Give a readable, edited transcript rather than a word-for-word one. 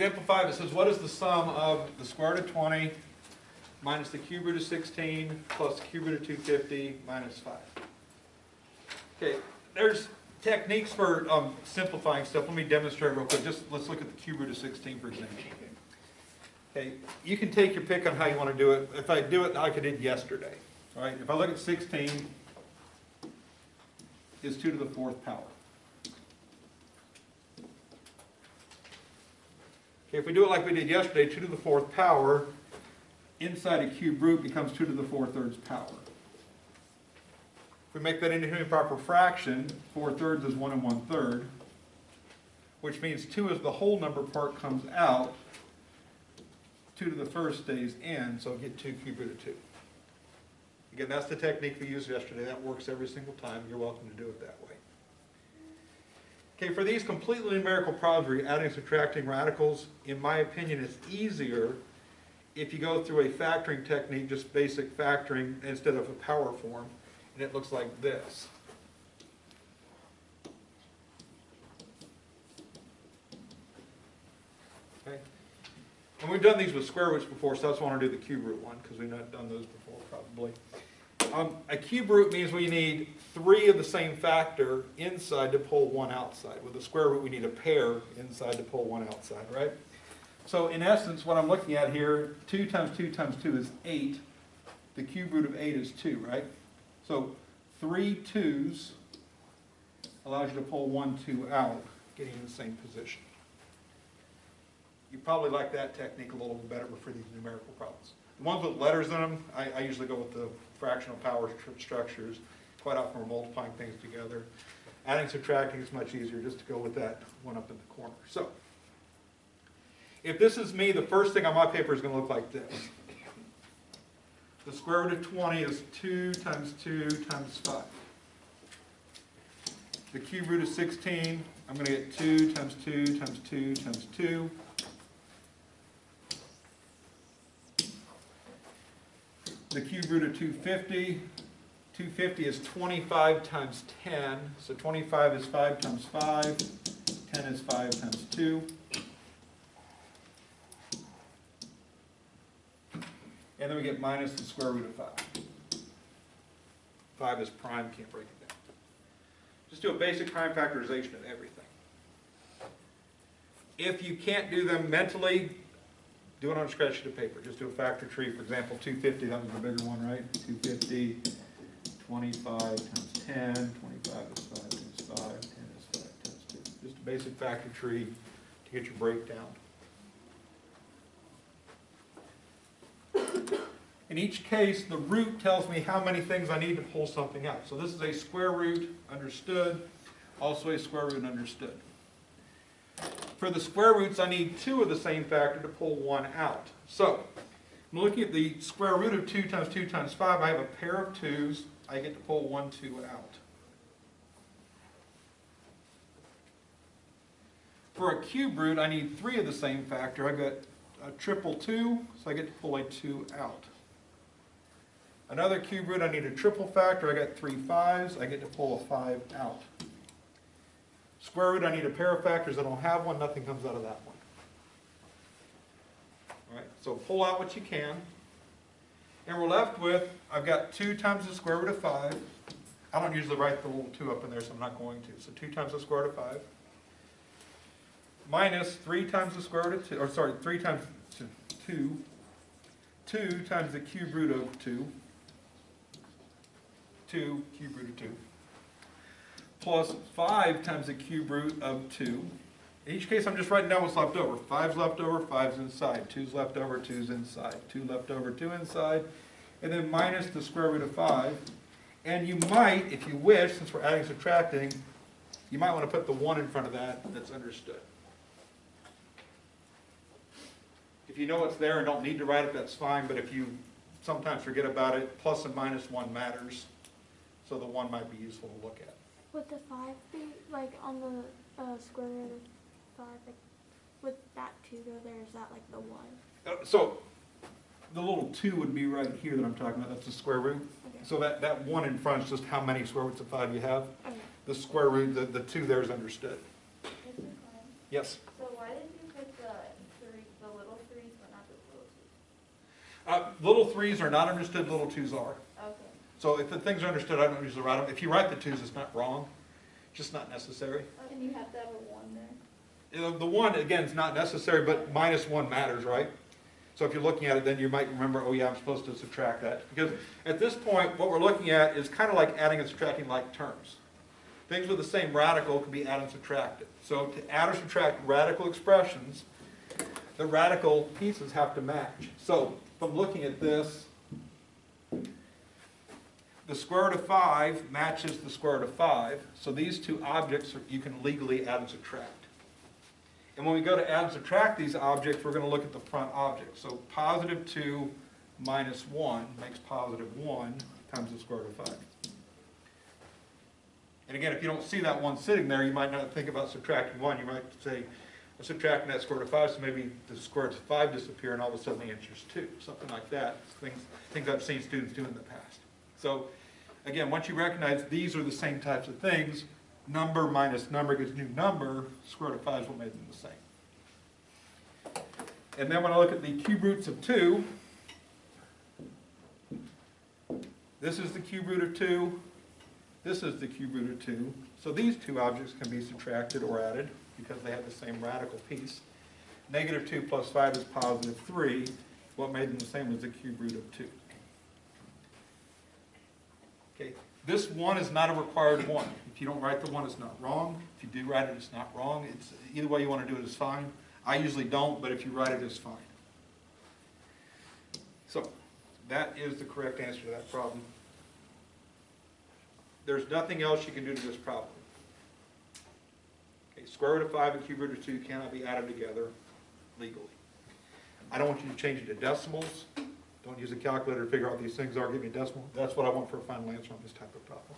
Example 5, it says, what is the sum of the square root of 20 minus the cube root of 16 plus the cube root of 250 minus 5? Okay, there's techniques for simplifying stuff. Let me demonstrate real quick. Just let's look at the cube root of 16, for example. Okay, you can take your pick on how you want to do it. If I do it like I did yesterday, all right? If I look at 16, is 2 to the 4th power. Okay, if we do it like we did yesterday, 2 to the 4th power inside a cube root becomes 2 to the 4/3 power. If we make that into an improper fraction, 4/3 is 1 1/3, which means 2 as the whole number part comes out, 2 to the 1st stays in, so get 2 cube root of 2. Again, that's the technique we used yesterday. That works every single time. You're welcome to do it that way. Okay, for these completely numerical problems where you're adding and subtracting radicals, in my opinion, it's easier if you go through a factoring technique, just basic factoring, instead of a power form, and it looks like this. Okay. And we've done these with square roots before, so that's why I want to do the cube root one, because we've not done those before, probably. A cube root means we need 3 of the same factor inside to pull 1 outside. With a square root, we need a pair inside to pull 1 outside, right? So in essence, what I'm looking at here, 2 times 2 times 2 is 8. The cube root of 8 is 2, right? So 3 2's allows you to pull 1 2 out, getting in the same position. You probably like that technique a little bit better for these numerical problems. The ones with letters in them, I usually go with the fractional power structures. Quite often we're multiplying things together. Adding, subtracting is much easier, just to go with that one up in the corner. So, if this is me, the first thing on my paper is going to look like this. The square root of 20 is 2 times 2 times 5. The cube root of 16, I'm going to get 2 times 2 times 2 times 2. The cube root of 250. 250 is 25 times 10. So 25 is 5 times 5. 10 is 5 times 2. And then we get minus the square root of 5. 5 is prime, can't break it down. Just do a basic prime factorization of everything. If you can't do them mentally, do it on a spreadsheet of paper. Just do a factor tree. For example, 250, that was the bigger one, right? 250, 25 times 10, 25 is 5 times 5, 10 is 5 times 2. Just a basic factor tree to get your breakdown. In each case, the root tells me how many things I need to pull something out. So this is a square root, understood. Also a square root, understood. For the square roots, I need 2 of the same factor to pull 1 out. So, I'm looking at the square root of 2 times 2 times 5. I have a pair of 2's. I get to pull 1 2 out. For a cube root, I need 3 of the same factor. I got a triple 2, so I get to pull a 2 out. Another cube root, I need a triple factor. I got 3 5's. I get to pull a 5 out. Square root, I need a pair of factors. I don't have one. Nothing comes out of that one. All right, so pull out what you can. And we're left with, I've got 2 times the square root of 5. I don't usually write the little 2 up in there, so I'm not going to. So 2 times the square root of 5. Minus 3 times the square root of 2, or sorry, 3 times 2. 2 times the cube root of 2. 2 cube root of 2. Plus 5 times the cube root of 2. In each case, I'm just writing down what's left over. 5's left over, 5's inside. 2's left over, 2's inside. 2 left over, 2 inside. And then minus the square root of 5. And you might, if you wish, since we're adding and subtracting, you might want to put the 1 in front of that. That's understood. If you know it's there and don't need to write it, that's fine. But if you sometimes forget about it, plus and minus 1 matters. So the 1 might be useful to look at. Would the 5 be, like, on the square root of 5, like, would that 2 go there? Is that, like, the 1? So, the little 2 would be right here that I'm talking about. That's the square root. Okay. So that 1 in front is just how many square roots of 5 you have. Okay. The square root, the 2 there is understood. Yes? So why did you put the Little 3s are not understood, little 2s are. Okay. So if the things are understood, I don't usually write them. If you write the 2s, it's not wrong, just not necessary. And you have to have a 1 there. You know, the 1, again, is not necessary, but -1 matters, right? So if you're looking at it, then you might remember, oh yeah, I'm supposed to subtract that. Because at this point, what we're looking at is kind of like adding and subtracting like terms. Things with the same radical can be added and subtracted. So to add or subtract radical expressions, the radical pieces have to match. So if I'm looking at this, the square root of 5 matches the square root of 5. So these two objects you can legally add and subtract. And when we go to add and subtract these objects, we're going to look at the front object. So positive 2 minus 1 makes positive 1 times the square root of 5. And again, if you don't see that 1 sitting there, you might not think about subtracting 1. You might say, I'm subtracting that square root of 5, so maybe the square root of 5 disappear, and all of a sudden the answer is 2. Something like that. Things I've seen students do in the past. So again, once you recognize these are the same types of things, number minus number gives new number, square root of 5 is what made them the same. And then when I look at the cube roots of 2, this is the cube root of 2, this is the cube root of 2. So these two objects can be subtracted or added because they have the same radical piece. Negative 2 plus 5 is positive 3. What made them the same was the cube root of 2. Okay. This 1 is not a required 1. If you don't write the 1, it's not wrong. If you do write it, it's not wrong. It's either way you want to do it is fine. I usually don't, but if you write it, it's fine. So that is the correct answer to that problem. There's nothing else you can do to this problem. Okay, square root of 5 and cube root of 2 cannot be added together legally. I don't want you to change it to decimals. Don't use a calculator to figure out what these things are. Give me a decimal. That's what I want for a final answer on this type of problem.